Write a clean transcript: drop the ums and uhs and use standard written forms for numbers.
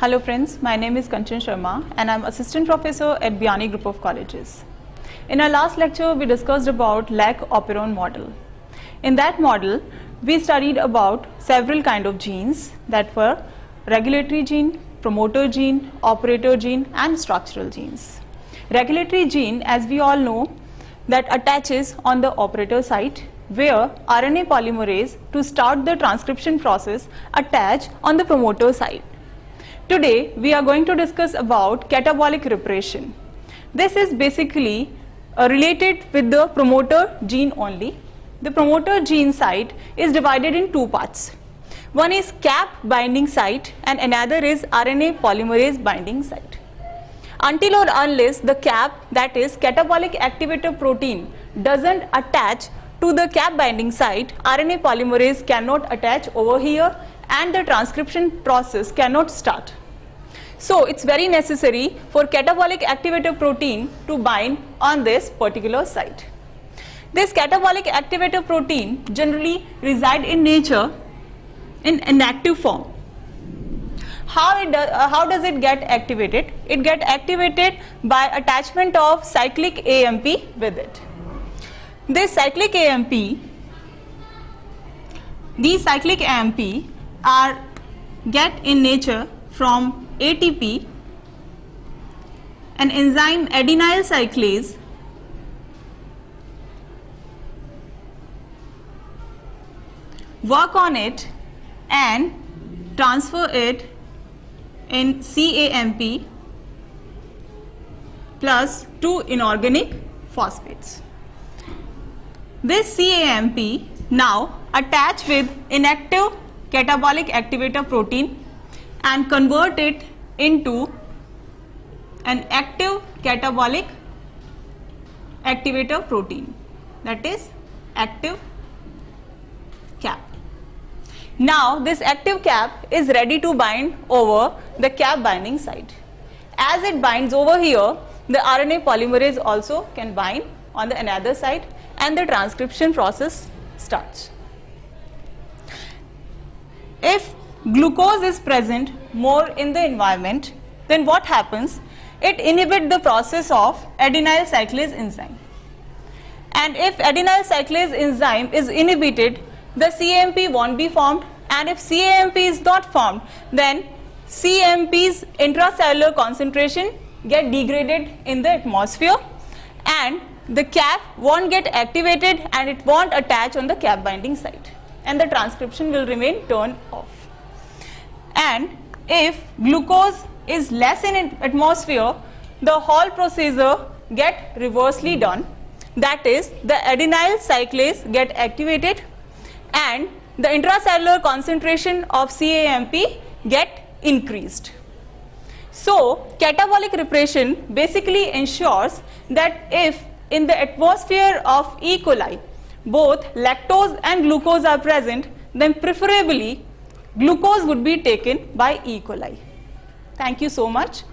Hello friends, my name is Kanchan Sharma and I am Assistant Professor at Biani Group of Colleges. In our last lecture, we discussed about Lac-Operon model. In that model, we studied about several kind of genes that were regulatory gene, promoter gene, operator gene and structural genes. Regulatory gene, as we all know, that attaches on the operator site where RNA polymerase to start the transcription process attach on the promoter site. Today we are going to discuss about catabolic repression. This is basically related with the promoter gene only. The promoter gene site is divided in two parts. One is cap binding site and another is RNA polymerase binding site. Until or unless the cap, that is catabolic activator protein, doesn't attach to the cap binding site, RNA polymerase cannot attach over here and the transcription process cannot start. So it's very necessary for catabolic activator protein to bind on this particular site. This catabolic activator protein generally reside in nature in inactive form. How does it get activated? It get activated by attachment of cyclic AMP with it. This cyclic AMP, these cyclic AMP are get in nature from ATP, an enzyme adenyl cyclase work on it and transfer it in CAMP plus 2 inorganic phosphates. This CAMP now attach with inactive catabolic activator protein and convert it into an active catabolic activator protein, that is active cap. Now this active cap is ready to bind over the cap binding site. As it binds over here, the RNA polymerase also can bind on the another site and the transcription process starts. If glucose is present more in the environment, then what happens? It inhibits the process of adenyl cyclase enzyme. And if adenyl cyclase enzyme is inhibited, the CAMP won't be formed, and if CAMP is not formed, then CAMP's intracellular concentration get degraded in the atmosphere and the cap won't get activated and it won't attach on the cap binding site and the transcription will remain turned off. And if glucose is less in atmosphere, the whole procedure get reversely done, that is the adenyl cyclase get activated and the intracellular concentration of CAMP get increased. So catabolic repression basically ensures that if in the atmosphere of E. coli both lactose and glucose are present, then preferably glucose would be taken by E. coli. Thank you so much.